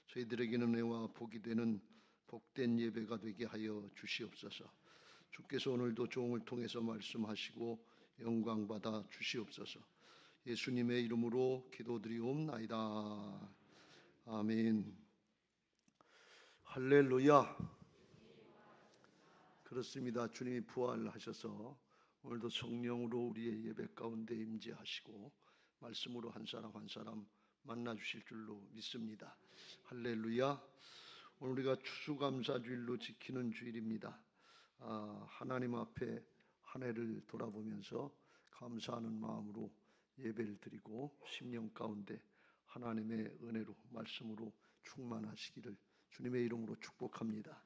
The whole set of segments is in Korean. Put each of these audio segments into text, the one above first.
저희들에게는 은혜와 복이 되는 복된 예배가 되게 하여 주시옵소서. 주께서 오늘도 종을 통해서 말씀하시고 영광 받아 주시옵소서. 예수님의 이름으로 기도드리옵나이다. 아멘. 할렐루야. 그렇습니다. 주님이 부활하셔서 오늘도 성령으로 우리의 예배 가운데 임재하시고 말씀으로 한 사람 한 사람 만나 주실 줄로 믿습니다. 할렐루야. 오늘 우리가 추수감사주일로 지키는 주일입니다. 하나님 앞에 한 해를 돌아보면서 감사하는 마음으로 예배를 드리고 심령 가운데 하나님의 은혜로 말씀으로 충만하시기를 주님의 이름으로 축복합니다.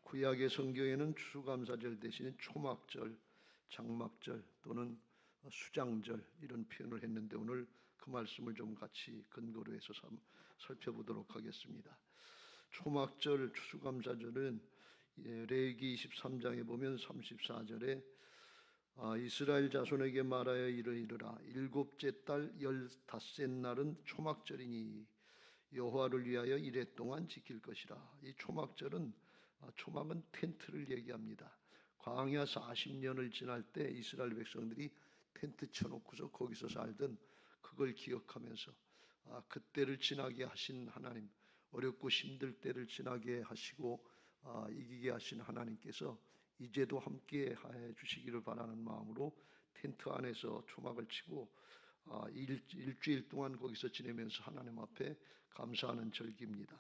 구약의 성경에는 추수감사절 대신에 초막절, 장막절 또는 수장절 이런 표현을 했는데 오늘 그 말씀을 좀 같이 근거로 해서 살펴보도록 하겠습니다. 초막절, 추수감사절은 레위기 23장에 보면 34절에 이스라엘 자손에게 말하여 이르라 일곱째 달 15째 날은 초막절이니 여호와를 위하여 이레 동안 지킬 것이라. 이 초막절은 초막은 텐트를 얘기합니다. 광야 40년을 지날 때 이스라엘 백성들이 텐트 쳐놓고서 거기서 살던 그걸 기억하면서 그때를 지나게 하신 하나님, 어렵고 힘들 때를 지나게 하시고 이기게 하신 하나님께서 이제도 함께 해 주시기를 바라는 마음으로 텐트 안에서 초막을 치고 일주일 동안 거기서 지내면서 하나님 앞에 감사하는 절기입니다.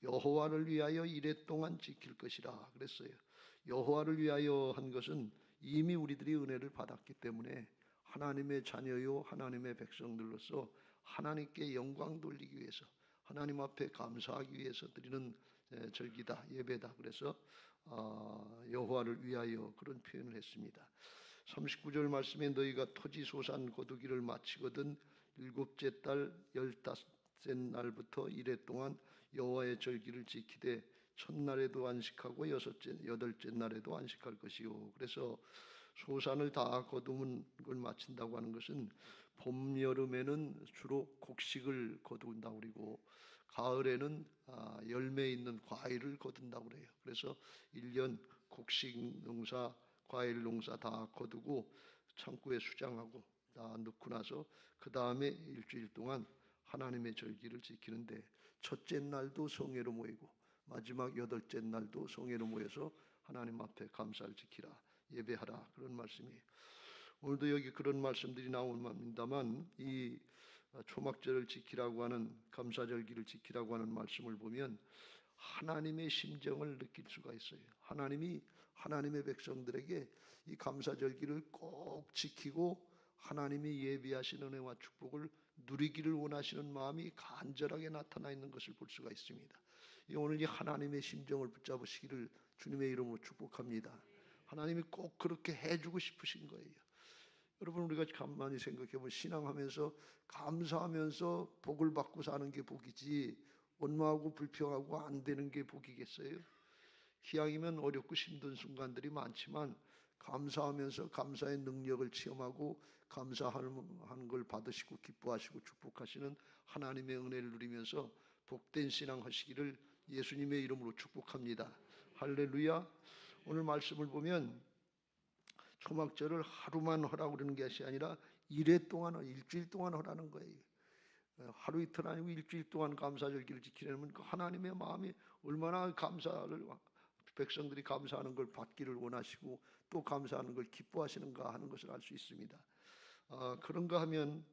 여호와를 위하여 이레 동안 지킬 것이라 그랬어요. 여호와를 위하여 한 것은 이미 우리들이 은혜를 받았기 때문에 하나님의 자녀요 하나님의 백성들로서 하나님께 영광 돌리기 위해서 하나님 앞에 감사하기 위해서 드리는 절기다, 예배다. 그래서 여호와를 위하여 그런 표현을 했습니다. 39절 말씀에 너희가 토지 소산 거두기를 마치거든 일곱째 달 15째 날부터 이레 동안 여호와의 절기를 지키되 첫날에도 안식하고 여덟째 날에도 안식할 것이요. 그래서 소산을 다 거두는 걸 마친다고 하는 것은 봄, 여름에는 주로 곡식을 거둔다고 그러고 가을에는 열매 있는 과일을 거둔다고 그래요. 그래서 1년 곡식 농사, 과일 농사 다 거두고 창고에 수장하고 다 넣고 나서 그 다음에 일주일 동안 하나님의 절기를 지키는데 첫째 날도 성회로 모이고 마지막 여덟째 날도 성회로 모여서 하나님 앞에 감사를 지키라, 예배하라 그런 말씀이에요. 오늘도 여기 그런 말씀들이 나옵니다만 이 초막절을 지키라고 하는 감사절기를 지키라고 하는 말씀을 보면 하나님의 심정을 느낄 수가 있어요. 하나님이 하나님의 백성들에게 이 감사절기를 꼭 지키고 하나님이 예비하신 은혜와 축복을 누리기를 원하시는 마음이 간절하게 나타나 있는 것을 볼 수가 있습니다. 오늘 이 하나님의 심정을 붙잡으시기를 주님의 이름으로 축복합니다. 하나님이 꼭 그렇게 해주고 싶으신 거예요. 여러분, 우리가 가만히 생각해보면 신앙하면서 감사하면서 복을 받고 사는 게 복이지 원망하고 불평하고 안 되는 게 복이겠어요? 기왕이면 어렵고 힘든 순간들이 많지만 감사하면서 감사의 능력을 체험하고 감사하는 걸 받으시고 기뻐하시고 축복하시는 하나님의 은혜를 누리면서 복된 신앙 하시기를 예수님의 이름으로 축복합니다. 할렐루야. 오늘 말씀을 보면 초막절을 하루만 하라고 그러는 것이 아니라 일일 동안 하라는 거예요. 하루 이틀 아니고 일주일 동안 감사절기를 지키려면 그 하나님의 마음이 얼마나 감사를 백성들이 감사하는 걸 받기를 원하시고 또 감사하는 걸 기뻐하시는가 하는 것을 알 수 있습니다. 그런가 하면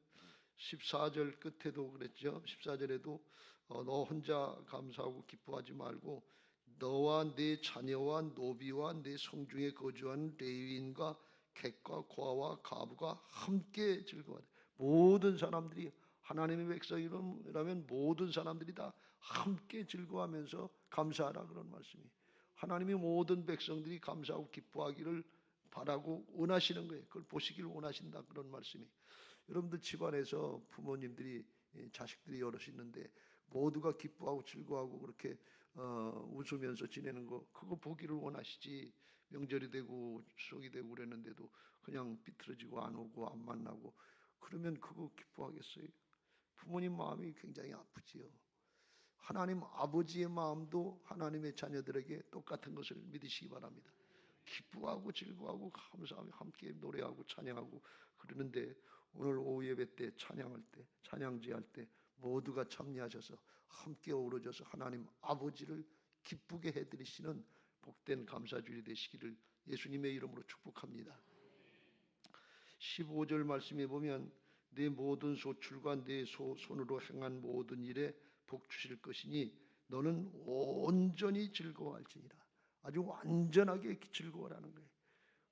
14절 끝에도 그랬죠. 14절에도 너 혼자 감사하고 기뻐하지 말고 너와 네 자녀와 노비와 네 성중에 거주하는 레위인과 객과 고아와 가부가 함께 즐거워하라. 모든 사람들이 하나님의 백성이라면 모든 사람들이 다 함께 즐거워하면서 감사하라 그런 말씀이. 하나님이 모든 백성들이 감사하고 기뻐하기를 바라고 원하시는 거예요. 그걸 보시기를 원하신다 그런 말씀이. 여러분들 집안에서 부모님들이 자식들이 여럿이 있는데 모두가 기뻐하고 즐거워하고 그렇게 웃으면서 지내는 거 그거 보기를 원하시지. 명절이 되고 추석이 되고 그랬는데도 그냥 삐뚤어지고 안 오고 안 만나고 그러면 그거 기뻐하겠어요? 부모님 마음이 굉장히 아프지요. 하나님 아버지의 마음도 하나님의 자녀들에게 똑같은 것을 믿으시기 바랍니다. 기뻐하고 즐거워하고 감사하며 함께 노래하고 찬양하고 그러는데 오늘 오후 예배 때 찬양할 때 찬양제할 때 모두가 참여하셔서 함께 어우러져서 하나님 아버지를 기쁘게 해드리시는 복된 감사주일이 되시기를 예수님의 이름으로 축복합니다. 15절 말씀에 보면 내 모든 소출과 내 손으로 행한 모든 일에 복 주실 것이니 너는 온전히 즐거워할지니라. 아주 완전하게 즐거워라는 거예요.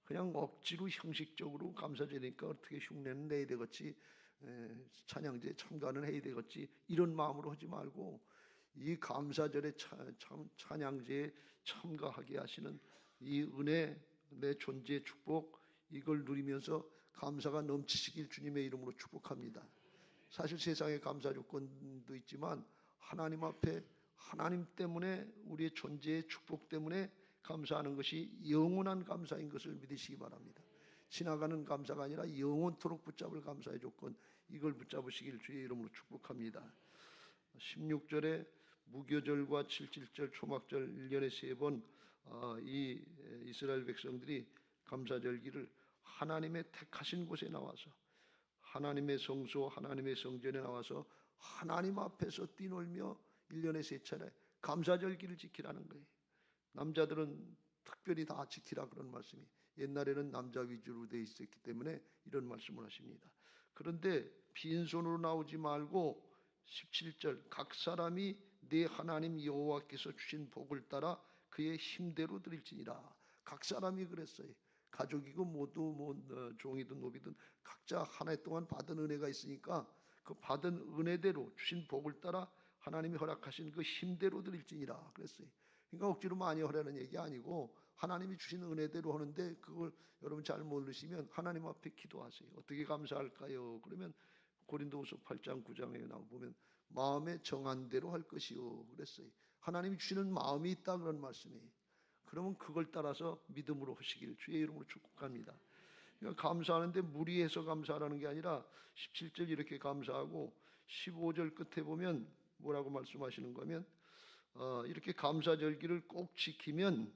그냥 억지로 형식적으로 감사제니까 어떻게 흉내는 내야 되겠지, 찬양제에 참가는 해야 되겠지, 이런 마음으로 하지 말고 이 감사절에 찬양제에 참가하게 하시는 이 은혜, 내 존재의 축복, 이걸 누리면서 감사가 넘치시길 주님의 이름으로 축복합니다. 사실 세상에 감사 조건도 있지만 하나님 앞에 하나님 때문에 우리의 존재의 축복 때문에 감사하는 것이 영원한 감사인 것을 믿으시기 바랍니다. 지나가는 감사가 아니라 영원토록 붙잡을 감사의 조건, 이걸 붙잡으시길 주의 이름으로 축복합니다. 16절에 무교절과 77절 초막절 1년에 3번 이 이스라엘 백성들이 감사절기를 하나님의 택하신 곳에 나와서 하나님의 성소 하나님의 성전에 나와서 하나님 앞에서 뛰놀며 1년에 3차례 감사절기를 지키라는 거예요. 남자들은 특별히 다 지키라 그런 말씀이, 옛날에는 남자 위주로 되어 있었기 때문에 이런 말씀을 하십니다. 그런데 빈손으로 나오지 말고 17절 각 사람이 내 하나님 여호와께서 주신 복을 따라 그의 힘대로 드릴지니라. 각 사람이 그랬어요. 가족이고 모두 종이든 노비든 각자 한 해 동안 받은 은혜가 있으니까 그 받은 은혜대로 주신 복을 따라 하나님이 허락하신 그 힘대로 드릴지니라 그랬어요. 그러니까 억지로 많이 하라는 얘기 아니고 하나님이 주신 은혜대로 하는데, 그걸 여러분 잘 모르시면 하나님 앞에 기도하세요. 어떻게 감사할까요? 그러면 고린도후서 8장 9장에 나와 보면 마음에 정한 대로 할 것이요 그랬어요. 하나님이 주시는 마음이 있다 그런 말씀이에요. 그러면 그걸 따라서 믿음으로 하시길 주의 이름으로 축복합니다. 그러니까 감사하는데 무리해서 감사하라는 게 아니라 17절 이렇게 감사하고 15절 끝에 보면 뭐라고 말씀하시는 거면 이렇게 감사절기를 꼭 지키면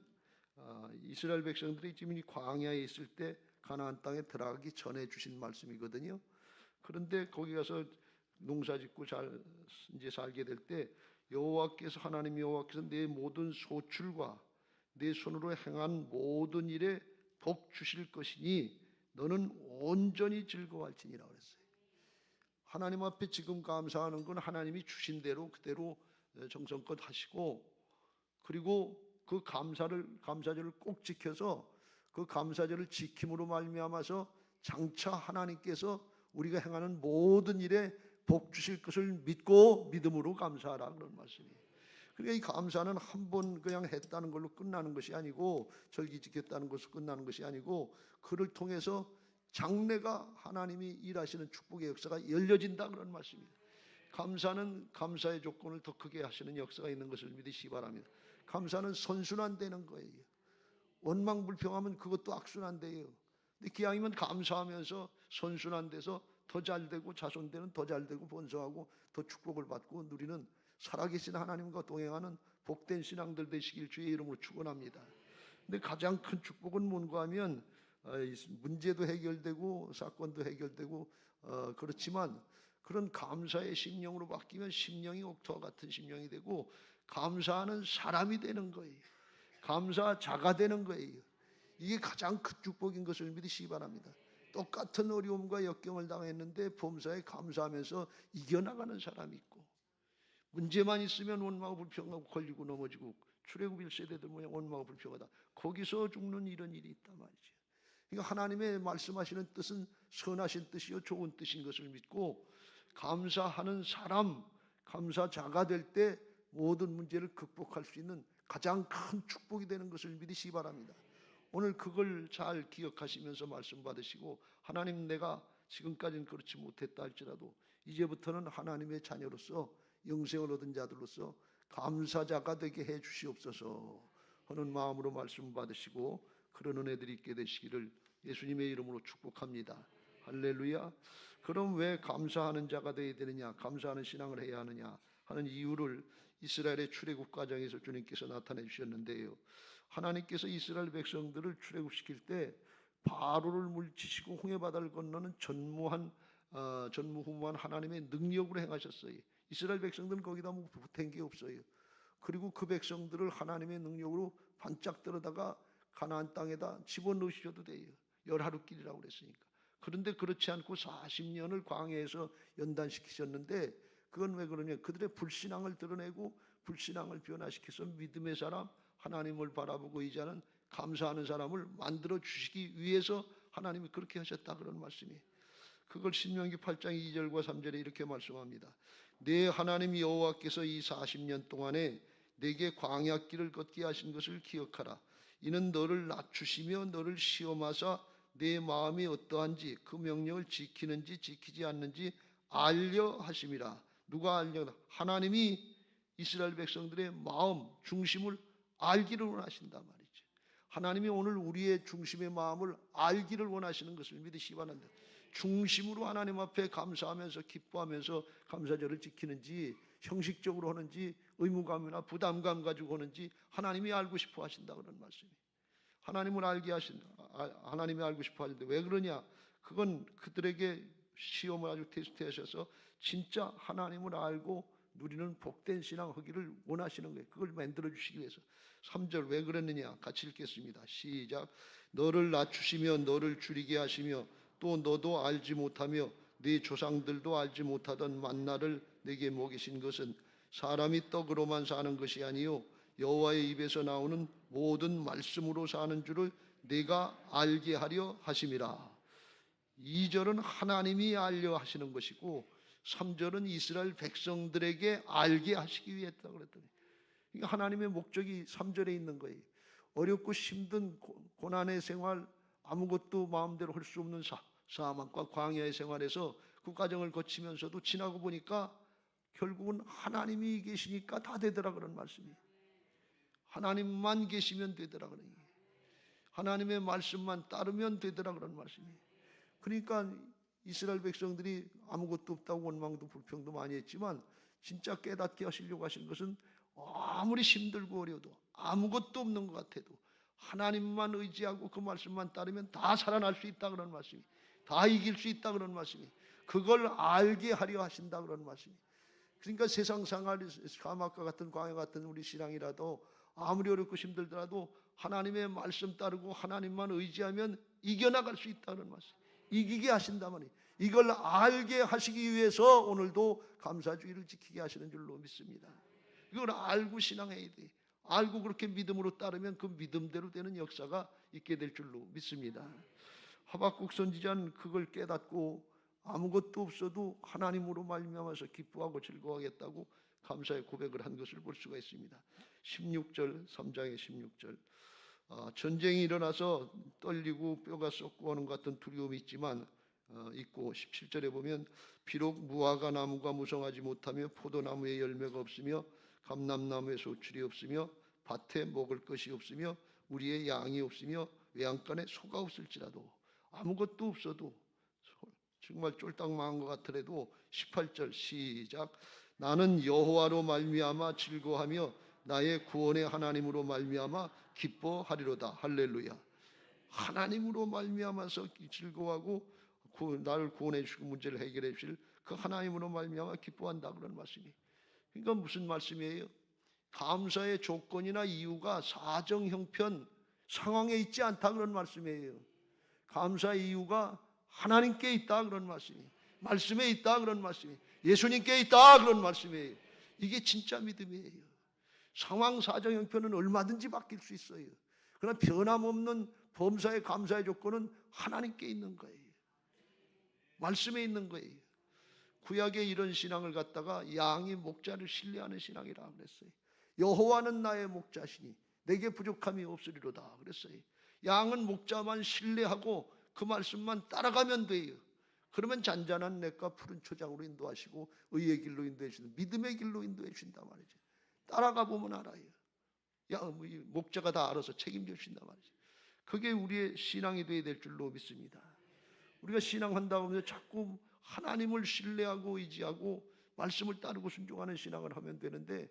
이스라엘 백성들이 지금 이 광야에 있을 때 가나안 땅에 들어가기 전에 주신 말씀이거든요. 그런데 거기 가서 농사짓고 잘 이제 살게 될 때 여호와께서 하나님 여호와께서 내 모든 소출과 내 손으로 행한 모든 일에 복 주실 것이니 너는 온전히 즐거워할지니라 그랬어요. 하나님 앞에 지금 감사하는 건 하나님이 주신 대로 그대로 정성껏 하시고, 그리고 그 감사절을 꼭 지켜서 그 감사절을 지킴으로 말미암아서 장차 하나님께서 우리가 행하는 모든 일에 복 주실 것을 믿고 믿음으로 감사하라 그런 말씀이에요. 그러니까 이 감사는 한 번 그냥 했다는 걸로 끝나는 것이 아니고, 절기 지켰다는 것으로 끝나는 것이 아니고, 그를 통해서 장래가 하나님이 일하시는 축복의 역사가 열려진다 그런 말씀입니다. 감사는 감사의 조건을 더 크게 하시는 역사가 있는 것을 믿으시기 바랍니다. 감사는 선순환되는 거예요. 원망불평하면 그것도 악순환돼요. 근데 기왕이면 감사하면서 선순환돼서 더 잘되고 자손되는 더 잘되고 번성하고 더 축복을 받고 누리는 살아계신 하나님과 동행하는 복된 신앙들 되시길 주의 이름으로 축원합니다. 근데 가장 큰 축복은 뭔가 하면 문제도 해결되고 사건도 해결되고 그렇지만 그런 감사의 심령으로 바뀌면 심령이 옥토와 같은 심령이 되고 감사하는 사람이 되는 거예요. 감사자가 되는 거예요. 이게 가장 큰 축복인 것을 믿으시기 바랍니다. 똑같은 어려움과 역경을 당했는데 범사에 감사하면서 이겨나가는 사람이 있고, 문제만 있으면 원망하고 불평하고 걸리고 넘어지고 출애굽 1세대들 모양 원망하고 불평하다 거기서 죽는 이런 일이 있단 말이죠. 그러니까 하나님의 말씀하시는 뜻은 선하신 뜻이요 좋은 뜻인 것을 믿고 감사하는 사람, 감사자가 될 때 모든 문제를 극복할 수 있는 가장 큰 축복이 되는 것을 믿으시기 바랍니다. 오늘 그걸 잘 기억하시면서 말씀 받으시고, 하나님 내가 지금까지는 그렇지 못했다 할지라도 이제부터는 하나님의 자녀로서 영생을 얻은 자들로서 감사자가 되게 해 주시옵소서 하는 마음으로 말씀 받으시고 그런 은혜들이 있게 되시기를 예수님의 이름으로 축복합니다. 할렐루야. 그럼 왜 감사하는 자가 되어야 되느냐, 감사하는 신앙을 해야 하느냐 하는 이유를 이스라엘의 출애굽 과정에서 주님께서 나타내 주셨는데요. 하나님께서 이스라엘 백성들을 출애굽시킬 때 바로를 물리치시고 홍해 바다를 건너는 전무후무한 하나님의 능력으로 행하셨어요. 이스라엘 백성들은 거기다 뭐 보탠 게 없어요. 그리고 그 백성들을 하나님의 능력으로 반짝 들어다가 가나안 땅에다 집어넣으셔도 돼요. 열하루 길이라고 그랬으니까. 그런데 그렇지 않고 40년을 광야에서 연단시키셨는데 그건 왜 그러냐? 그들의 불신앙을 드러내고 불신앙을 변화시켜서 믿음의 사람, 하나님을 바라보고 의지하는 감사하는 사람을 만들어 주시기 위해서 하나님이 그렇게 하셨다 그런 말씀이에요. 그걸 신명기 8장 2절과 3절에 이렇게 말씀합니다. 내 하나님 여호와께서 이 40년 동안에 내게 광야길을 걷게 하신 것을 기억하라. 이는 너를 낮추시며 너를 시험하사 내 마음이 어떠한지 그 명령을 지키는지 지키지 않는지 알려 하심이라. 누가 알려? 하나님이 이스라엘 백성들의 마음 중심을 알기를 원하신단 말이죠. 하나님이 오늘 우리의 중심의 마음을 알기를 원하시는 것을 믿으시기 바랍니다. 중심으로 하나님 앞에 감사하면서 기뻐하면서 감사절을 지키는지 형식적으로 하는지 의무감이나 부담감 가지고 하는지 하나님이 알고 싶어 하신다 그런 말씀이에요. 하나님을 알게 하신다. 하나님이 알고 싶어 하는데 왜 그러냐? 그건 그들에게 시험을 아주 테스트하셔서 진짜 하나님을 알고 누리는 복된 신앙 하기를 원하시는 거예요. 그걸 만들어 주시기 위해서. 3절 왜 그랬느냐? 같이 읽겠습니다. 시작. 너를 낮추시며 너를 줄이게 하시며 또 너도 알지 못하며 네 조상들도 알지 못하던 만나를 내게 먹이신 것은 사람이 떡으로만 사는 것이 아니요 여호와의 입에서 나오는 모든 말씀으로 사는 줄을 내가 알게 하려 하심이라. 2절은 하나님이 알려 하시는 것이고 3절은 이스라엘 백성들에게 알게 하시기 위해 했다고 그랬더니 하나님의 목적이 3절에 있는 거예요. 어렵고 힘든 고난의 생활, 아무것도 마음대로 할 수 없는 사막과 광야의 생활에서 그 과정을 거치면서도 지나고 보니까 결국은 하나님이 계시니까 다 되더라 그런 말씀이에요. 하나님만 계시면 되더라 그런 얘기예요. 하나님의 말씀만 따르면 되더라 그런 말씀이에요. 그러니까 이스라엘 백성들이 아무것도 없다고 원망도 불평도 많이 했지만 진짜 깨닫게 하시려고 하신 것은 아무리 힘들고 어려도 아무것도 없는 것 같아도 하나님만 의지하고 그 말씀만 따르면 다 살아날 수 있다 그런 말씀이, 다 이길 수 있다 그런 말씀이, 그걸 알게 하려 하신다 그런 말씀이. 그러니까 세상 생활, 사막과 같은 광야 같은 우리 신앙이라도 아무리 어렵고 힘들더라도 하나님의 말씀 따르고 하나님만 의지하면 이겨나갈 수 있다 그런 말씀. 이기게 하신다 말이에요. 이걸 알게 하시기 위해서 오늘도 감사주의를 지키게 하시는 줄로 믿습니다. 이걸 알고 신앙해야 돼. 알고 그렇게 믿음으로 따르면 그 믿음대로 되는 역사가 있게 될 줄로 믿습니다. 하박국 선지자는 그걸 깨닫고 아무것도 없어도 하나님으로 말미암아서 기뻐하고 즐거워하겠다고 감사의 고백을 한 것을 볼 수가 있습니다. 16절 3장의 16절 전쟁이 일어나서 떨리고 뼈가 썩고 하는 것 같은 두려움이 있지만 있고 17절에 보면 비록 무화과 나무가 무성하지 못하며 포도나무에 열매가 없으며 감람나무에 소출이 없으며 밭에 먹을 것이 없으며 우리의 양이 없으며 외양간에 소가 없을지라도 아무것도 없어도 정말 쫄딱 망한 것 같더라도 18절 시작 나는 여호와로 말미암아 즐거워하며 나의 구원의 하나님으로 말미암아 기뻐하리로다. 할렐루야. 하나님으로 말미암아서 즐거워하고 나를 구원해 주시고 문제를 해결해 주실 그 하나님으로 말미암아 기뻐한다 그런 말씀이. 그러니까 무슨 말씀이에요? 감사의 조건이나 이유가 사정 형편 상황에 있지 않다 그런 말씀이에요. 감사의 이유가 하나님께 있다 그런 말씀이에요. 말씀에 있다 그런 말씀이에요. 예수님께 있다 그런 말씀이에요. 이게 진짜 믿음이에요. 상황 사정 형편은 얼마든지 바뀔 수 있어요. 그러나 변함없는 범사의 감사의 조건은 하나님께 있는 거예요. 말씀에 있는 거예요. 구약의 이런 신앙을 갖다가 양이 목자를 신뢰하는 신앙이라 그랬어요. 여호와는 나의 목자시니 내게 부족함이 없으리로다 그랬어요. 양은 목자만 신뢰하고 그 말씀만 따라가면 돼요. 그러면 잔잔한 냇가 푸른 초장으로 인도하시고 의의 길로 인도해 주신다. 믿음의 길로 인도해 주신단 말이죠. 따라가 보면 알아요. 목자가 다 알아서 책임져 주신단 말이죠. 그게 우리의 신앙이 되어야 될 줄로 믿습니다. 우리가 신앙한다고 하면 자꾸 하나님을 신뢰하고 의지하고 말씀을 따르고 순종하는 신앙을 하면 되는데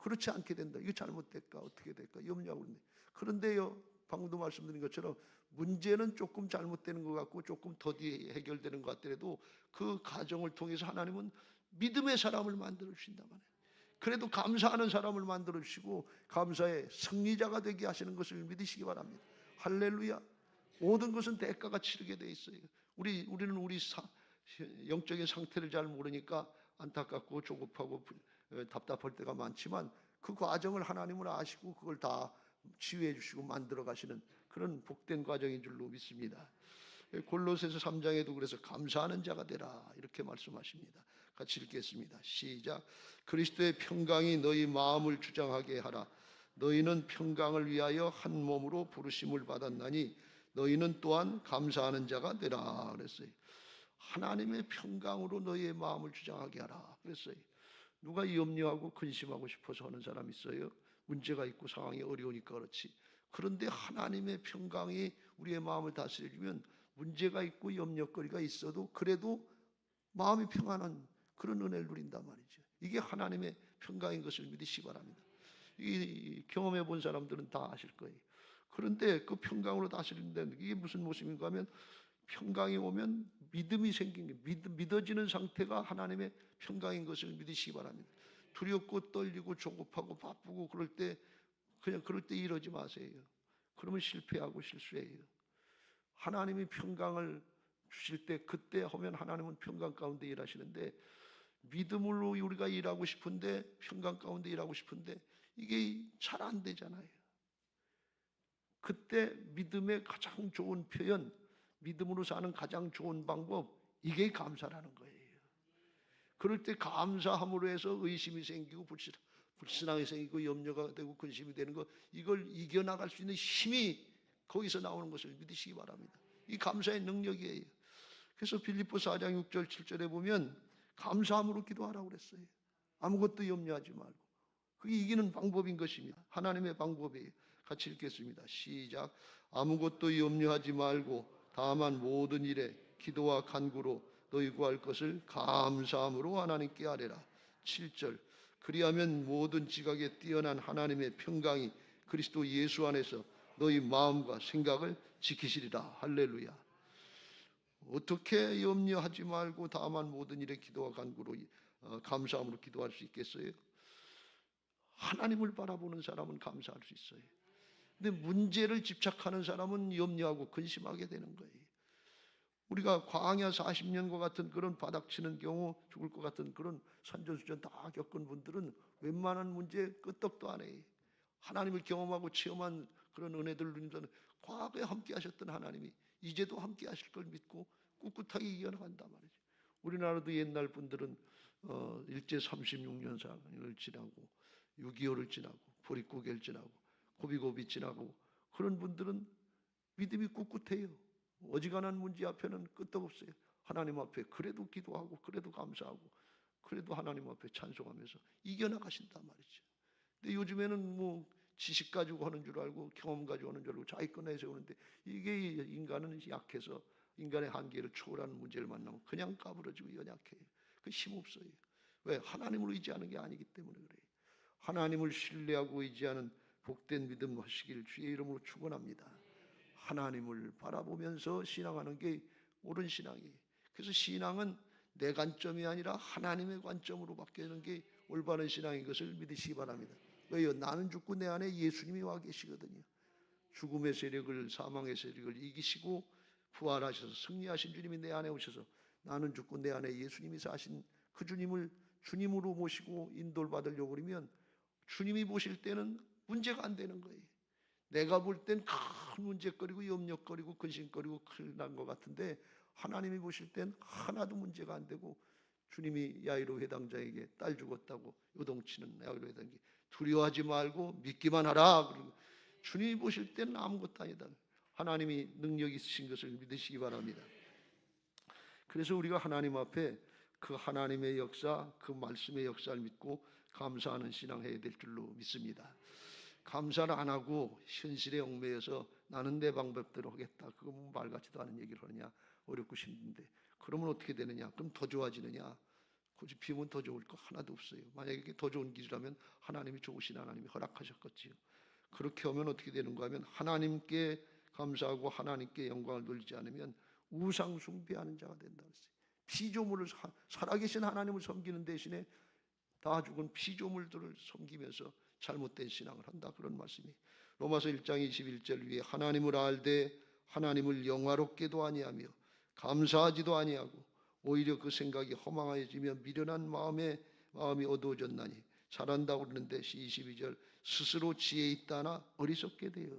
그렇지 않게 된다. 이거 잘못될까? 어떻게 될까? 염려하고 있네. 그런데요, 방금도 말씀드린 것처럼 문제는 조금 잘못되는 것 같고 조금 더디게 해결되는 것 같더라도 그 과정을 통해서 하나님은 믿음의 사람을 만들어 주신단 말이에요. 그래도 감사하는 사람을 만들어 주시고 감사의 승리자가 되게 하시는 것을 믿으시기 바랍니다. 할렐루야. 모든 것은 대가가 치르게 돼 있어요. 우리는 우리 영적인 상태를 잘 모르니까 안타깝고 조급하고 답답할 때가 많지만 그 과정을 하나님은 아시고 그걸 다 치유해 주시고 만들어 가시는 그런 복된 과정인 줄로 믿습니다. 골로새서 3장에도 그래서 감사하는 자가 되라 이렇게 말씀하십니다. 같이 읽겠습니다. 시작. 그리스도의 평강이 너희 마음을 주장하게 하라. 너희는 평강을 위하여 한 몸으로 부르심을 받았나니 너희는 또한 감사하는 자가 되라 그랬어요. 하나님의 평강으로 너희의 마음을 주장하게 하라 그랬어요. 누가 염려하고 근심하고 싶어서 하는 사람 있어요? 문제가 있고 상황이 어려우니까 그렇지. 그런데 하나님의 평강이 우리의 마음을 다스려주면 문제가 있고 염려거리가 있어도 그래도 마음이 평안한 그런 은혜를 누린단 말이죠. 이게 하나님의 평강인 것을 믿으시기 바랍니다. 이 경험해 본 사람들은 다 아실 거예요. 그런데 그 평강으로 다스리는 이게 무슨 모습인가 하면 평강이 오면 믿음이 생긴 게 믿어지는 상태가 하나님의 평강인 것을 믿으시기 바랍니다. 두렵고 떨리고 조급하고 바쁘고 그럴 때 그냥 그럴 때 이러지 마세요. 그러면 실패하고 실수해요. 하나님이 평강을 주실 때 그때 하면 하나님은 평강 가운데 일하시는데 믿음으로 우리가 일하고 싶은데 평강 가운데 일하고 싶은데 이게 잘 안 되잖아요. 그때 믿음의 가장 좋은 표현, 믿음으로 사는 가장 좋은 방법, 이게 감사라는 거예요. 그럴 때 감사함으로 해서 의심이 생기고 불신앙이 생기고 염려가 되고 근심이 되는 거, 이걸 이겨나갈 수 있는 힘이 거기서 나오는 것을 믿으시기 바랍니다. 이 감사의 능력이에요. 그래서 빌립보서 4장 6절 7절에 보면 감사함으로 기도하라고 그랬어요. 아무것도 염려하지 말고. 그게 이기는 방법인 것입니다. 하나님의 방법이에요. 같이 읽겠습니다. 시작. 아무것도 염려하지 말고 다만 모든 일에 기도와 간구로 너희 구할 것을 감사함으로 하나님께 아뢰라. 7절. 그리하면 모든 지각에 뛰어난 하나님의 평강이 그리스도 예수 안에서 너희 마음과 생각을 지키시리라. 할렐루야. 어떻게 염려하지 말고 다만 모든 일에 기도와 간구로 감사함으로 기도할 수 있겠어요? 하나님을 바라보는 사람은 감사할 수 있어요. 근데 문제를 집착하는 사람은 염려하고 근심하게 되는 거예요. 우리가 광야 40년과 같은 그런 바닥치는 경우 죽을 것 같은 그런 산전수전 다 겪은 분들은 웬만한 문제 끄떡도 안 해요. 하나님을 경험하고 체험한 그런 은혜들을 누리면서 과거에 함께 하셨던 하나님이 이제도 함께 하실 걸 믿고 꿋꿋하게 이겨나간단 말이죠. 우리나라도 옛날 분들은 일제 36년상을 지나고 6.25를 지나고 보릿고개를 지나고 고비고비 지나고 그런 분들은 믿음이 꿋꿋해요. 어지간한 문제 앞에는 끄떡없어요. 하나님 앞에 그래도 기도하고 그래도 감사하고 그래도 하나님 앞에 찬송하면서 이겨나가신단 말이죠. 근데 요즘에는 뭐 지식 가지고 하는 줄 알고 경험 가지고 하는 줄 알고 자기 거 내세우는데 이게 인간은 약해서 인간의 한계를 초월하는 문제를 만나면 그냥 까부러지고 연약해요. 그 힘없어요. 왜? 하나님을 의지하는 게 아니기 때문에 그래요. 하나님을 신뢰하고 의지하는 복된 믿음 하시길 주의 이름으로 축원합니다. 하나님을 바라보면서 신앙하는 게 옳은 신앙이에요. 그래서 신앙은 내 관점이 아니라 하나님의 관점으로 바뀌는 게 올바른 신앙인 것을 믿으시기 바랍니다. 왜요? 나는 죽고 내 안에 예수님이 와 계시거든요. 죽음의 세력을 사망의 세력을 이기시고 부활하셔서 승리하신 주님이 내 안에 오셔서 나는 죽고 내 안에 예수님이 사신 그 주님을 주님으로 모시고 인도를 받으려고 그러면 주님이 보실 때는 문제가 안 되는 거예요. 내가 볼 땐 큰 문제거리고 염려거리고 근심거리고 큰일 난 것 같은데 하나님이 보실 땐 하나도 문제가 안 되고 주님이 야이로 회당장에게 딸 죽었다고 요동치는 야이로 회당에게 두려워하지 말고 믿기만 하라. 그리고 주님이 보실 때는 아무것도 아니다. 하나님이 능력 있으신 것을 믿으시기 바랍니다. 그래서 우리가 하나님 앞에 그 하나님의 역사, 그 말씀의 역사를 믿고 감사하는 신앙해야 될 줄로 믿습니다. 감사를 안 하고 현실에 얽매여서 나는 내 방법대로 하겠다. 그거 뭐 말 같지도 않은 얘기를 하느냐. 어렵고 힘든데. 그러면 어떻게 되느냐. 그럼 더 좋아지느냐. 굳이 비우면 더 좋을 거 하나도 없어요. 만약에 더 좋은 길이라면 하나님이 좋으신 하나님이 허락하셨겠지요. 그렇게 하면 어떻게 되는가 하면 하나님께 감사하고 하나님께 영광을 돌리지 않으면 우상 숭배하는 자가 된다 그랬어요. 피조물을 살아계신 하나님을 섬기는 대신에 다 죽은 피조물들을 섬기면서 잘못된 신앙을 한다, 그런 말씀이. 로마서 1장 21절 위에 하나님을 알되 하나님을 영화롭게도 아니하며 감사하지도 아니하고 오히려 그 생각이 허망해지며 미련한 마음이 어두워졌나니, 잘한다고 그러는데 22절 스스로 지혜 있다나 어리석게 돼요.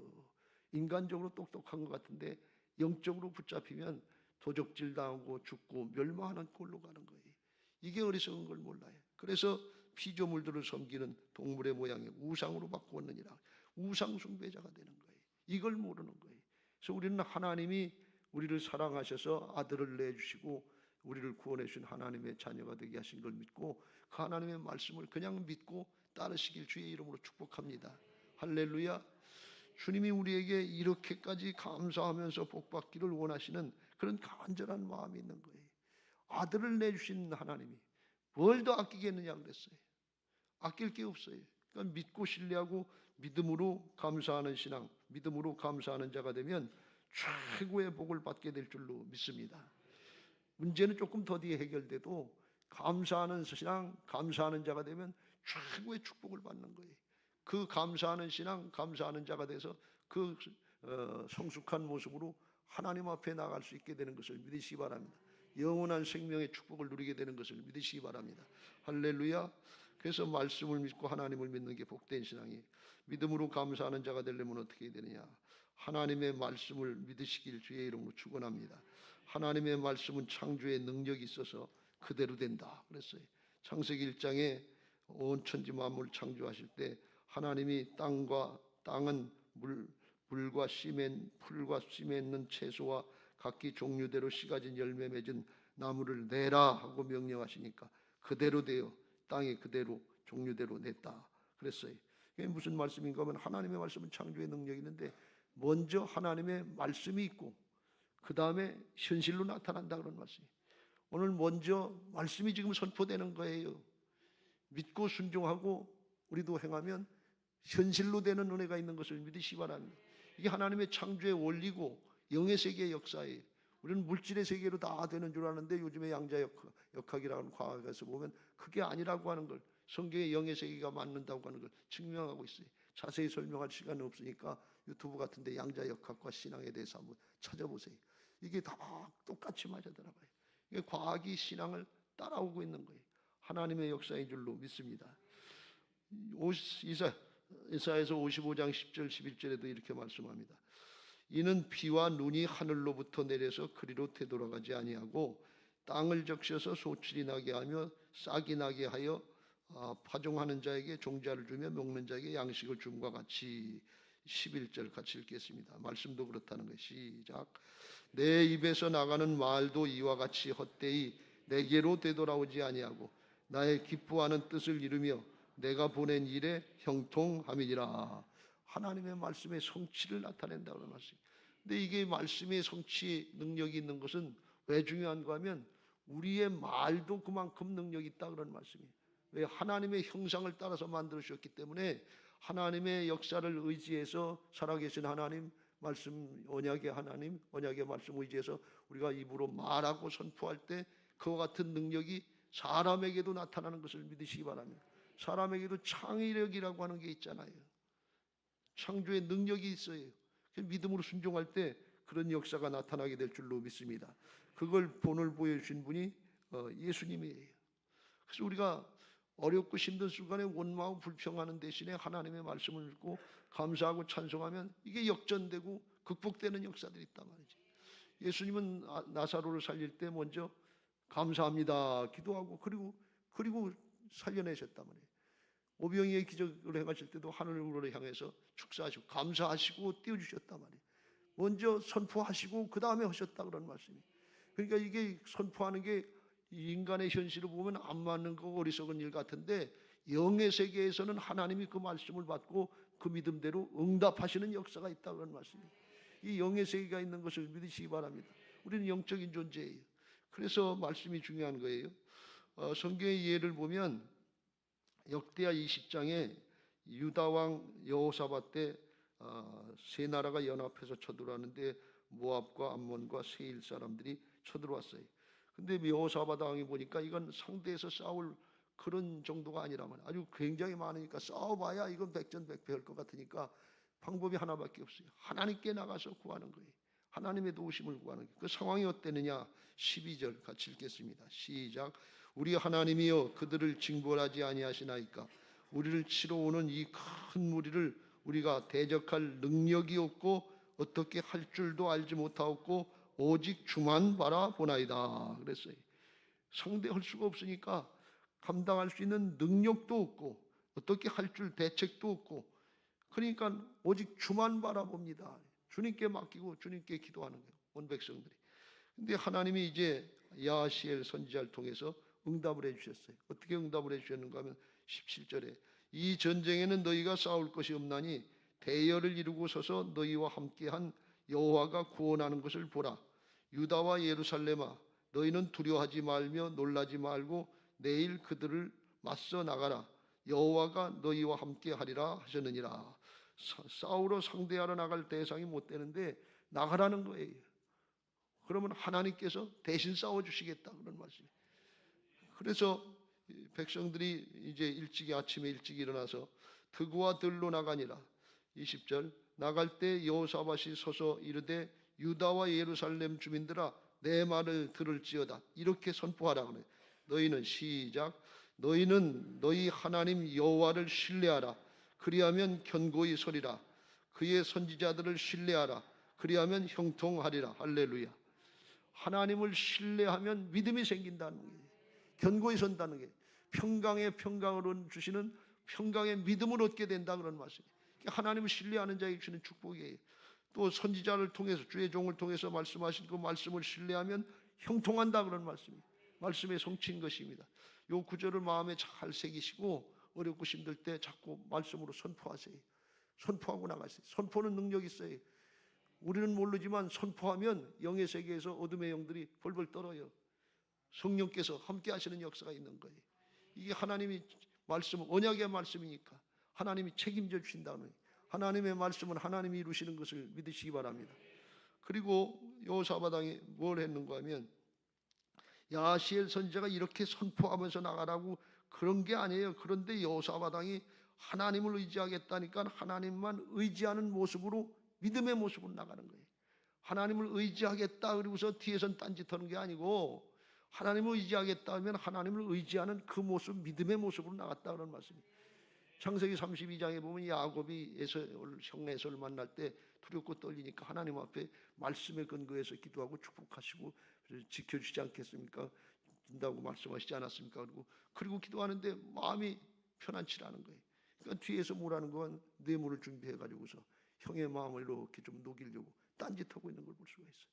인간적으로 똑똑한 것 같은데 영적으로 붙잡히면 도적질 당하고 죽고 멸망하는 꼴로 가는 거예요. 이게 어리석은 걸 몰라요. 그래서 피조물들을 섬기는 동물의 모양의 우상으로 바꾸었느니라. 우상 숭배자가 되는 거예요. 이걸 모르는 거예요. 그래서 우리는 하나님이 우리를 사랑하셔서 아들을 내주시고 우리를 구원해 주신 하나님의 자녀가 되게 하신 걸 믿고 그 하나님의 말씀을 그냥 믿고 따르시길 주의 이름으로 축복합니다. 할렐루야. 주님이 우리에게 이렇게까지 감사하면서 복받기를 원하시는 그런 간절한 마음이 있는 거예요. 아들을 내주신 하나님이 뭘 더 아끼겠느냐 그랬어요. 아낄 게 없어요. 그러니까 믿고 신뢰하고 믿음으로 감사하는 신앙, 믿음으로 감사하는 자가 되면 최고의 복을 받게 될 줄로 믿습니다. 문제는 조금 더 뒤에 해결돼도 감사하는 신앙, 감사하는 자가 되면 최고의 축복을 받는 거예요. 그 감사하는 신앙, 감사하는 자가 돼서 그 성숙한 모습으로 하나님 앞에 나갈 수 있게 되는 것을 믿으시기 바랍니다. 영원한 생명의 축복을 누리게 되는 것을 믿으시기 바랍니다. 할렐루야. 그래서 말씀을 믿고 하나님을 믿는 게 복된 신앙이에요. 믿음으로 감사하는 자가 되려면 어떻게 해야 되느냐? 하나님의 말씀을 믿으시길 주의 이름으로 축원합니다. 하나님의 말씀은 창조의 능력이 있어서 그대로 된다 그랬어요. 창세기 1장에 온 천지 만물 창조하실 때 하나님이 땅은 물과 풀과 씨 맺는 채소와 각기 종류대로 씨 가진 열매 맺은 나무를 내라 하고 명령하시니까 그대로 되어 땅에 그대로 종류대로 냈다 그랬어요. 이게 무슨 말씀인가 하면 하나님의 말씀은 창조의 능력이 있는데 먼저 하나님의 말씀이 있고 그 다음에 현실로 나타난다 그런 말씀이에요. 오늘 먼저 말씀이 지금 선포되는 거예요. 믿고 순종하고 우리도 행하면 현실로 되는 은혜가 있는 것을 믿으시기 바랍니다. 이게 하나님의 창조의 원리고 영의 세계의 역사예요. 우리는 물질의 세계로 다 되는 줄 아는데 요즘에 양자역학이라는 과학에서 보면 그게 아니라고 하는 걸, 성경의 영의 세계가 맞는다고 하는 걸 증명하고 있어요. 자세히 설명할 시간은 없으니까 유튜브 같은 데 양자역학과 신앙에 대해서 한번 찾아보세요. 이게 다 똑같이 맞아들어가요. 이게 과학이 신앙을 따라오고 있는 거예요. 하나님의 역사인 줄로 믿습니다. 이사야서 55장 10절 11절에도 이렇게 말씀합니다. 이는 비와 눈이 하늘로부터 내려서 그리로 되돌아가지 아니하고 땅을 적셔서 소출이 나게 하며 싹이 나게 하여 파종하는 자에게 종자를 주며 먹는 자에게 양식을 줌과 같이. 11절 같이 읽겠습니다. 말씀도 그렇다는 거예요. 시작. 내 입에서 나가는 말도 이와 같이 헛되이 내게로 되돌아오지 아니하고 나의 기뻐하는 뜻을 이루며 내가 보낸 일에 형통함이니라. 하나님의 말씀의 성취를 나타낸다는 말씀. 근데 이게 말씀의 성취 능력이 있는 것은 왜 중요한가 하면 우리의 말도 그만큼 능력이 있다 그런 말씀이에요. 왜? 하나님의 형상을 따라서 만들어주셨기 때문에 하나님의 역사를 의지해서 살아계신 하나님 말씀, 언약의 하나님, 언약의 말씀 의지해서 우리가 입으로 말하고 선포할 때 그와 같은 능력이 사람에게도 나타나는 것을 믿으시기 바랍니다. 사람에게도 창의력이라고 하는 게 있잖아요. 창조의 능력이 있어요. 믿음으로 순종할 때 그런 역사가 나타나게 될 줄로 믿습니다. 그걸 본을 보여주신 분이 예수님이에요. 그래서 우리가 어렵고 힘든 순간에 원망하고 불평하는 대신에 하나님의 말씀을 읽고 감사하고 찬송하면 이게 역전되고 극복되는 역사들이 있단 말이죠. 예수님은 나사로를 살릴 때 먼저 감사합니다 기도하고 그리고 살려내셨단 말이에요. 오병이의 기적을 행하실 때도 하늘으로 향해서 축사하시고 감사하시고 띄워주셨단 말이에요. 먼저 선포하시고 그 다음에 하셨다 그런 말씀이에요. 그러니까 이게 선포하는 게 인간의 현실을 보면 안 맞는 거 어리석은 일 같은데 영의 세계에서는 하나님이 그 말씀을 받고 그 믿음대로 응답하시는 역사가 있다 그런 말씀이에요. 이 영의 세계가 있는 것을 믿으시기 바랍니다. 우리는 영적인 존재예요. 그래서 말씀이 중요한 거예요. 성경의 예를 보면 역대하 20장에 유다 왕 여호사밧 때 세 나라가 연합해서 쳐들어왔는데 모압과 암몬과 세일 사람들이 쳐들어왔어요. 근데 여호사밧 왕이 보니까 이건 상대에서 싸울 그런 정도가 아니라면 아주 굉장히 많으니까 싸워봐야 이건 백전백패할 것 같으니까 방법이 하나밖에 없어요. 하나님께 나가서 구하는 거예요. 하나님의 도우심을 구하는 거예요. 그 상황이 어땠느냐? 12절 같이 읽겠습니다. 시작. 우리 하나님이여 그들을 징벌하지 아니하시나이까? 우리를 치러 오는 이 큰 무리를 우리가 대적할 능력이 없고 어떻게 할 줄도 알지 못하고 오직 주만 바라보나이다 그랬어요. 상대할 수가 없으니까 감당할 수 있는 능력도 없고 어떻게 할 줄 대책도 없고 그러니까 오직 주만 바라봅니다. 주님께 맡기고 주님께 기도하는 거예요. 온 백성들이. 근데 하나님이 이제 야하시엘 선지자를 통해서 응답을 해주셨어요. 어떻게 응답을 해주셨는가 하면 17절에 이 전쟁에는 너희가 싸울 것이 없나니 대열을 이루고 서서 너희와 함께한 여호와가 구원하는 것을 보라. 유다와 예루살렘아 너희는 두려워하지 말며 놀라지 말고 내일 그들을 맞서 나가라. 여호와가 너희와 함께하리라 하셨느니라. 싸우러 상대하러 나갈 대상이 못 되는데 나가라는 거예요. 그러면 하나님께서 대신 싸워주시겠다 그런 말씀이에요. 그래서 백성들이 이제 아침에 일찍 일어나서 드구와 들로 나가니라. 20절 나갈 때 여호사밧이 서서 이르되 유다와 예루살렘 주민들아 내 말을 들을지어다 이렇게 선포하라 그래. 너희는 시작. 너희는 너희 하나님 여호와를 신뢰하라. 그리하면 견고히 서리라. 그의 선지자들을 신뢰하라. 그리하면 형통하리라. 할렐루야. 하나님을 신뢰하면 믿음이 생긴다는 거예요. 견고히 선다는 게 평강의 평강을 주시는 평강의 믿음을 얻게 된다 그런 말씀이에요. 하나님을 신뢰하는 자에게 주는 축복이에요. 또 선지자를 통해서 주의 종을 통해서 말씀하신 그 말씀을 신뢰하면 형통한다 그런 말씀이에요. 말씀의 성취인 것입니다. 이 구절을 마음에 잘 새기시고 어렵고 힘들 때 자꾸 말씀으로 선포하세요. 선포하고 나가세요. 선포는 능력이 있어요. 우리는 모르지만 선포하면 영의 세계에서 어둠의 영들이 벌벌 떨어요. 성령께서 함께 하시는 역사가 있는 거예요. 이게 하나님이 말씀, 언약의 말씀이니까 하나님이 책임져 주신다는 거예요. 하나님의 말씀은 하나님이 이루시는 것을 믿으시기 바랍니다. 그리고 여호사밧 왕이 뭘 했는가 하면 야하시엘 선지자가 이렇게 선포하면서 나가라고 그런 게 아니에요. 그런데 여호사밧 왕이 하나님을 의지하겠다니까 하나님만 의지하는 모습으로 믿음의 모습으로 나가는 거예요. 하나님을 의지하겠다 그러고서 뒤에선 딴짓하는 게 아니고 하나님을 의지하겠다 하면 하나님을 의지하는 그 모습, 믿음의 모습으로 나갔다 그런 말씀이에요. 창세기 32장에 보면 야곱이 형 에서를 만날 때 두렵고 떨리니까 하나님 앞에 말씀에 근거해서 기도하고 축복하시고 지켜주지 않겠습니까? 준다고 말씀하시지 않았습니까? 그리고 기도하는데 마음이 편안치 않은 거예요. 그러니까 뒤에서 뭐라는 건 뇌물을 준비해가지고서 형의 마음을 이렇게 좀 녹이려고 딴짓하고 있는 걸 볼 수가 있어요.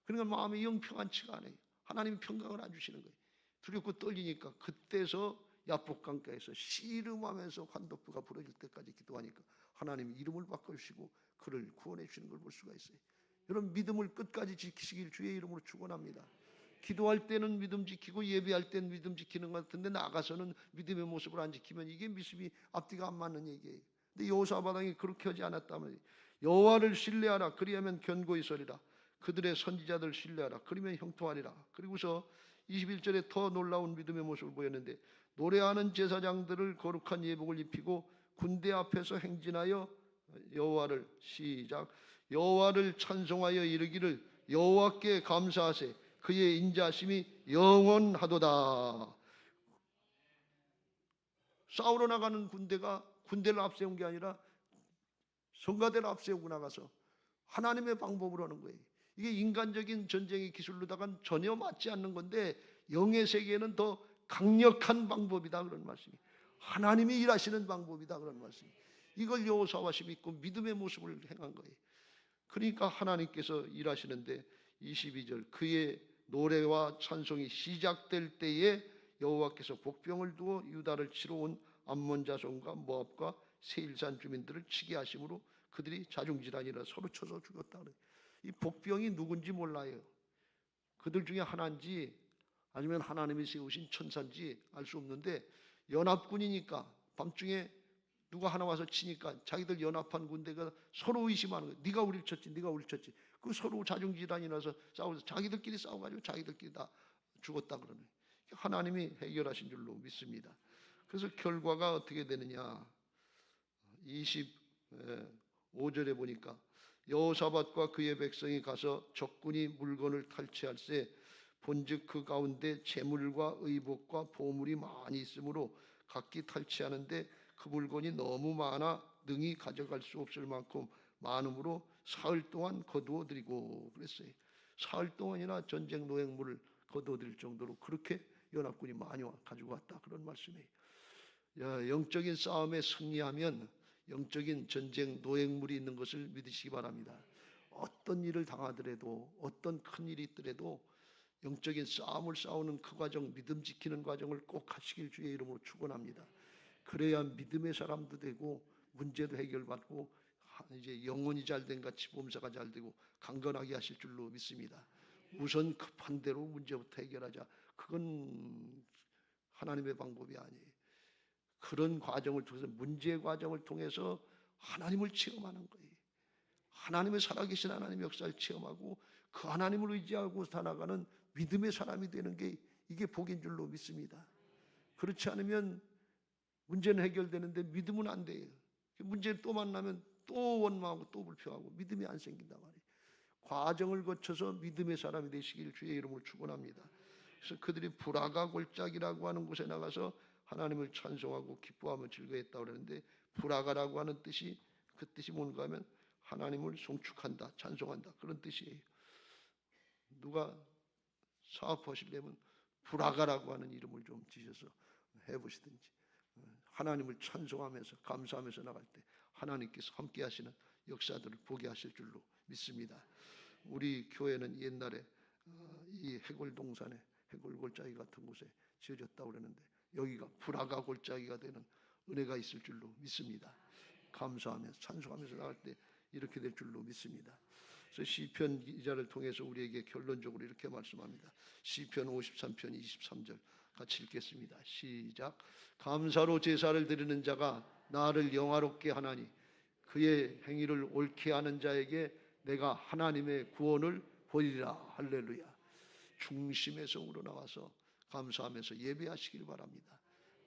그러니까 마음이 영 평안치가 않아요. 하나님이 평강을 안 주시는 거예요. 두렵고 떨리니까 그때서 야복강가에서 씨름하면서 환덕부가 부러질 때까지 기도하니까 하나님이 이름을 바꿔주시고 그를 구원해 주시는 걸 볼 수가 있어요. 여러분 믿음을 끝까지 지키시길 주의 이름으로 축원합니다. 기도할 때는 믿음 지키고 예배할 때는 믿음 지키는 것 같은데 나가서는 믿음의 모습을 안 지키면 이게 믿음이 앞뒤가 안 맞는 얘기예요. 근데 여호사밧 왕이 그렇게 하지 않았다면 여호와를 신뢰하라. 그리하면 견고히 서리라. 그들의 선지자들 신뢰하라. 그러면 형통하리라. 그리고서 21절에 더 놀라운 믿음의 모습을 보였는데 노래하는 제사장들을 거룩한 예복을 입히고 군대 앞에서 행진하여 여호와를 시작 여호와를 찬송하여 이르기를 여호와께 감사하세 그의 인자하심이 영원하도다. 싸우러 나가는 군대가 군대를 앞세운 게 아니라 성가대를 앞세우고 나가서 하나님의 방법으로 하는 거예요. 이게 인간적인 전쟁의 기술로다가는 전혀 맞지 않는 건데 영의 세계에는 더 강력한 방법이다 그런 말씀이 하나님이 일하시는 방법이다 그런 말씀이 이걸 여호사밧이 믿고 믿음의 모습을 행한 거예요. 그러니까 하나님께서 일하시는데 22절 그의 노래와 찬송이 시작될 때에 여호와께서 복병을 두어 유다를 치러 온 암몬 자손과 모압과 세일산 주민들을 치게 하심으로 그들이 자중질환이라 서로 쳐서 죽였다 그래요. 이 복병이 누군지 몰라요. 그들 중에 하나인지 아니면 하나님이 세우신 천사인지 알 수 없는데 연합군이니까 밤중에 누가 하나 와서 치니까 자기들 연합한 군대가 서로 의심하는 거예요. 네가 우리를 쳤지, 네가 우리를 쳤지. 그 서로 자중질환이 나서 싸워서 자기들끼리 싸워가지고 자기들끼리 다 죽었다 그러네. 하나님이 해결하신 줄로 믿습니다. 그래서 결과가 어떻게 되느냐? 25절에 보니까 여호사밧과 그의 백성이 가서 적군이 물건을 탈취할세 본즉 그 가운데 재물과 의복과 보물이 많이 있으므로 각기 탈취하는데 그 물건이 너무 많아 능히 가져갈 수 없을 만큼 많음으로 사흘 동안 거두어들이고 그랬어요. 사흘 동안이나 전쟁 노획물을 거두어들일 정도로 그렇게 연합군이 많이 가지고 왔다 그런 말씀이에요. 영적인 싸움에 승리하면 영적인 전쟁 노획물이 있는 것을 믿으시기 바랍니다. 어떤 일을 당하더라도 어떤 큰 일이 있더라도 영적인 싸움을 싸우는 그 과정, 믿음 지키는 과정을 꼭 하시길 주의 이름으로 축원합니다. 그래야 믿음의 사람도 되고 문제도 해결받고 이제 영혼이 잘된 같이 범사가 잘 되고 강건하게 하실 줄로 믿습니다. 우선 급한 대로 문제부터 해결하자. 그건 하나님의 방법이 아니에요. 그런 과정을 통해서 문제 과정을 통해서 하나님을 체험하는 거예요. 하나님의 살아계신 하나님의 역사를 체험하고 그 하나님을 의지하고 살아가는 믿음의 사람이 되는 게 이게 복인 줄로 믿습니다. 그렇지 않으면 문제는 해결되는데 믿음은 안 돼요. 문제 또 만나면 또 원망하고 또 불평하고 믿음이 안 생긴단 말이에요. 과정을 거쳐서 믿음의 사람이 되시길 주의 이름으로 축원합니다. 그래서 그들이 브라가 골짜기라고 하는 곳에 나가서 하나님을 찬송하고 기뻐하며 즐거워했다고 그러는데 브라가라고 하는 뜻이 그 뜻이 뭔가 하면 하나님을 송축한다, 찬송한다 그런 뜻이에요. 누가 사업하시려면 브라가라고 하는 이름을 좀 지셔서 해보시든지 하나님을 찬송하면서 감사하면서 나갈 때 하나님께서 함께 하시는 역사들을 보게 하실 줄로 믿습니다. 우리 교회는 옛날에 이 해골 동산에 해골 골짜기 같은 곳에 지어졌다고 그러는데 여기가 브라가 골짜기가 되는 은혜가 있을 줄로 믿습니다. 감사하면서 찬송하면서 나갈 때 이렇게 될 줄로 믿습니다. 그래서 시편 기자를 통해서 우리에게 결론적으로 이렇게 말씀합니다. 시편 53편 23절 같이 읽겠습니다. 시작. 감사로 제사를 드리는 자가 나를 영화롭게 하나니 그의 행위를 옳게 하는 자에게 내가 하나님의 구원을 보이리라. 할렐루야. 중심에서 우러나와서 감사하면서 예배하시길 바랍니다.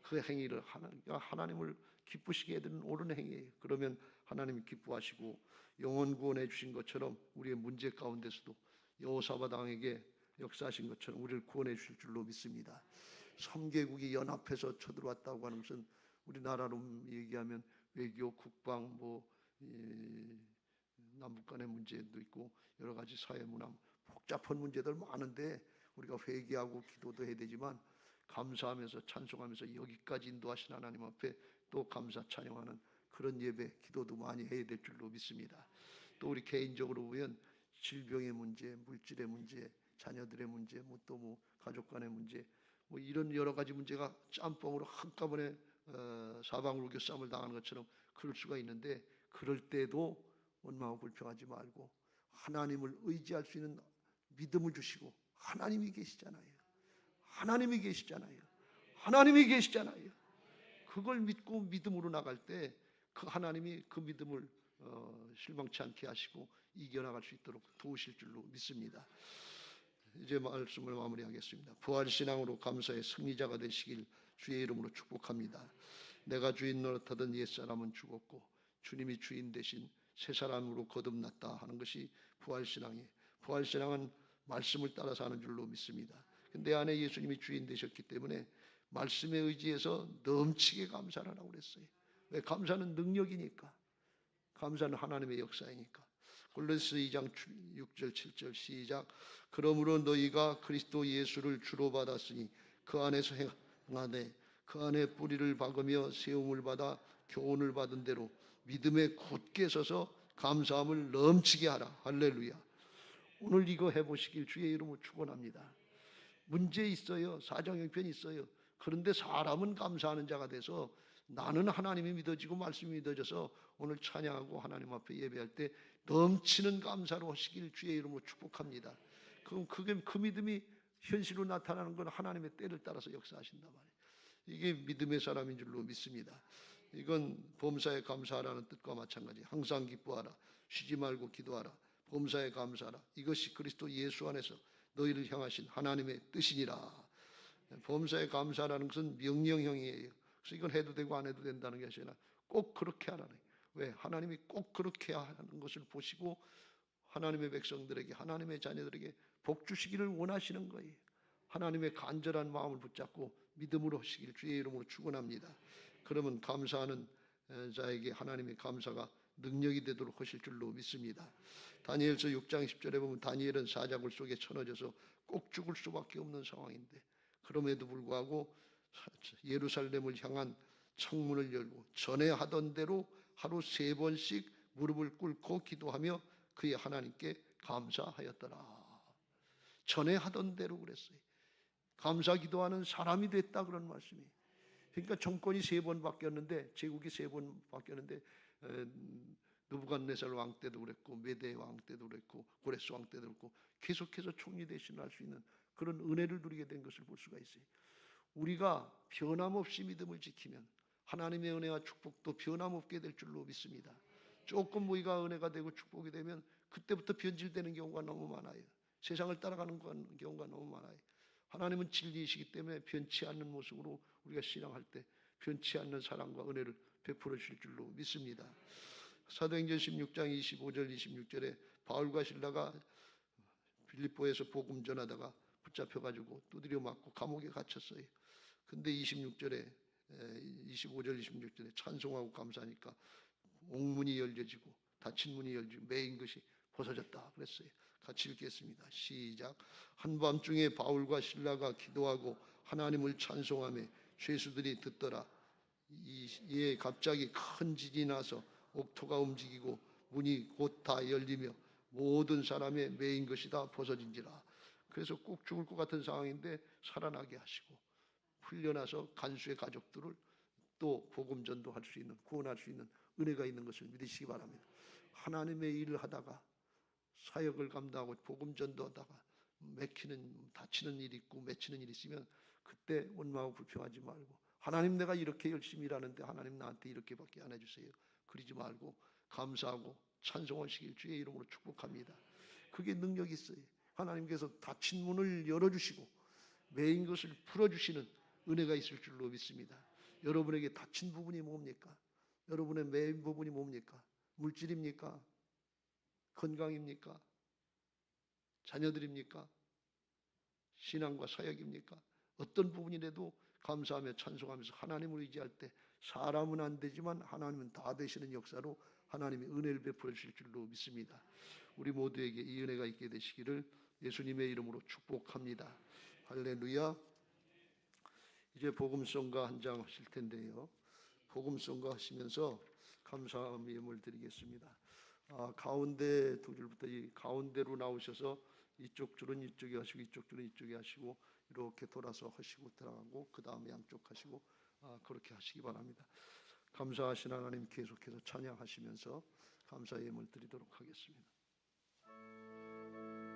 그 행위를 하나님을 기쁘시게 해드리는 옳은 행위예요. 그러면 하나님이 기뻐하시고 영혼 구원해 주신 것처럼 우리의 문제 가운데서도 여호사밧 왕에게 역사하신 것처럼 우리를 구원해 주실 줄로 믿습니다. 3개국이 연합해서 쳐들어왔다고 하는 것은 우리나라로 얘기하면 외교, 국방, 남북 간의 문제도 있고 여러 가지 사회 문화 복잡한 문제들 많은데 우리가 회개하고 기도도 해야 되지만 감사하면서 찬송하면서 여기까지 인도하신 하나님 앞에 또 감사 찬양하는 그런 예배 기도도 많이 해야 될 줄로 믿습니다. 또 우리 개인적으로 보면 질병의 문제, 물질의 문제, 자녀들의 문제, 또 가족 간의 문제 이런 여러 가지 문제가 짬뽕으로 한꺼번에 사방울교 싸움을 당하는 것처럼 그럴 수가 있는데 그럴 때도 원망하고 불평하지 말고 하나님을 의지할 수 있는 믿음을 주시고 하나님이 계시잖아요. 하나님이 계시잖아요. 하나님이 계시잖아요. 그걸 믿고 믿음으로 나갈 때 그 하나님이 그 믿음을 실망치 않게 하시고 이겨나갈 수 있도록 도우실 줄로 믿습니다. 이제 말씀을 마무리하겠습니다. 부활신앙으로 감사의 승리자가 되시길 주의 이름으로 축복합니다. 내가 주인 노릇하던 옛사람은 죽었고 주님이 주인 대신 새 사람으로 거듭났다 하는 것이 부활신앙이에요. 부활신앙은 말씀을 따라서 하는 줄로 믿습니다. 내 안에 예수님이 주인 되셨기 때문에 말씀에 의지해서 넘치게 감사를 하라고 그랬어요. 왜? 감사는 능력이니까. 감사는 하나님의 역사이니까. 골로새 2장 6절 7절 시작. 그러므로 너희가 그리스도 예수를 주로 받았으니 그 안에서 행하되 그 안에 뿌리를 박으며 세움을 받아 교훈을 받은 대로 믿음에 굳게 서서 감사함을 넘치게 하라. 할렐루야. 오늘 이거 해보시길 주의 이름으로 축원합니다. 문제 있어요. 사정형편이 있어요. 그런데 사람은 감사하는 자가 돼서 나는 하나님이 믿어지고 말씀이 믿어져서 오늘 찬양하고 하나님 앞에 예배할 때 넘치는 감사로 하시길 주의 이름으로 축복합니다. 그럼 그 믿음이 현실로 나타나는 건 하나님의 때를 따라서 역사하신단 말이에요. 이게 믿음의 사람인 줄로 믿습니다. 이건 범사에 감사하라는 뜻과 마찬가지. 항상 기뻐하라. 쉬지 말고 기도하라. 범사에 감사하라. 이것이 그리스도 예수 안에서 너희를 향하신 하나님의 뜻이니라. 범사에 감사하라는 것은 명령형이에요. 그래서 이건 해도 되고 안 해도 된다는 게 아니라 꼭 그렇게 하라는 거예요. 왜? 하나님이 꼭 그렇게 하는 것을 보시고 하나님의 백성들에게, 하나님의 자녀들에게 복 주시기를 원하시는 거예요. 하나님의 간절한 마음을 붙잡고 믿음으로 하시길 주의 이름으로 축원합니다. 그러면 감사하는 자에게 하나님의 감사가 능력이 되도록 하실 줄로 믿습니다. 다니엘서 6장 10절에 보면 다니엘은 사자굴 속에 쳐넣어져서 꼭 죽을 수밖에 없는 상황인데 그럼에도 불구하고 예루살렘을 향한 창문을 열고 전에 하던 대로 하루 3번씩 무릎을 꿇고 기도하며 그의 하나님께 감사하였더라. 전에 하던 대로 그랬어요. 감사 기도하는 사람이 됐다 그런 말씀이에요. 그러니까 정권이 3번 바뀌었는데, 제국이 3번 바뀌었는데 느부갓네살 왕 때도 그랬고 메대 왕 때도 그랬고 고레스 왕 때도 그랬고 계속해서 총리 대신을 할 수 있는 그런 은혜를 누리게 된 것을 볼 수가 있어요. 우리가 변함없이 믿음을 지키면 하나님의 은혜와 축복도 변함없게 될 줄로 믿습니다. 조금 우리가 은혜가 되고 축복이 되면 그때부터 변질되는 경우가 너무 많아요. 세상을 따라가는 경우가 너무 많아요. 하나님은 진리이시기 때문에 변치 않는 모습으로 우리가 신앙할 때 변치 않는 사랑과 은혜를 베풀어 주실 줄로 믿습니다. 사도행전 16장 25절 26절에 바울과 실라가 빌립보에서 복음 전하다가 붙잡혀가지고 두드려 맞고 감옥에 갇혔어요. 근데 26절에 25절 26절에 찬송하고 감사하니까 옥문이 열려지고 닫힌 문이 열리고 매인 것이 벗어졌다 그랬어요. 같이 읽겠습니다. 시작. 한밤중에 바울과 실라가 기도하고 하나님을 찬송하며 죄수들이 듣더라. 이에 갑자기 큰 지진이 나서 옥토가 움직이고 문이 곧 다 열리며 모든 사람의 매인 것이 다 벗어진지라. 그래서 꼭 죽을 것 같은 상황인데 살아나게 하시고 풀려나서 간수의 가족들을 또 복음 전도할 수 있는, 구원할 수 있는 은혜가 있는 것을 믿으시기 바랍니다. 하나님의 일을 하다가 사역을 감당하고 복음 전도하다가 다치는 일이 있고 맺히는 일이 있으면 그때 원망하고 불평하지 말고 하나님 내가 이렇게 열심히 일하는데 하나님 나한테 이렇게밖에 안 해주세요. 그러지 말고 감사하고 찬송하시길 주의 이름으로 축복합니다. 그게 능력이 있어요. 하나님께서 닫힌 문을 열어주시고 매인 것을 풀어주시는 은혜가 있을 줄로 믿습니다. 여러분에게 닫힌 부분이 뭡니까? 여러분의 매인 부분이 뭡니까? 물질입니까? 건강입니까? 자녀들입니까? 신앙과 사역입니까? 어떤 부분이라도 감사하며 찬송하면서 하나님을 의지할 때 사람은 안 되지만 하나님은 다 되시는 역사로 하나님의 은혜를 베풀어 주실 줄로 믿습니다. 우리 모두에게 이 은혜가 있게 되시기를 예수님의 이름으로 축복합니다. 할렐루야. 이제 복음송가 한 장 하실 텐데요. 복음송가 하시면서 감사함의 예물을 드리겠습니다. 가운데 두 줄부터 이 가운데로 나오셔서 이쪽 줄은 이쪽에 하시고 이쪽 줄은 이쪽에 하시고 이렇게 돌아서 하시고 들어가고 그 다음에 양쪽 하시고 그렇게 하시기 바랍니다. 감사하신 하나님 계속해서 찬양하시면서 감사의 예물 드리도록 하겠습니다.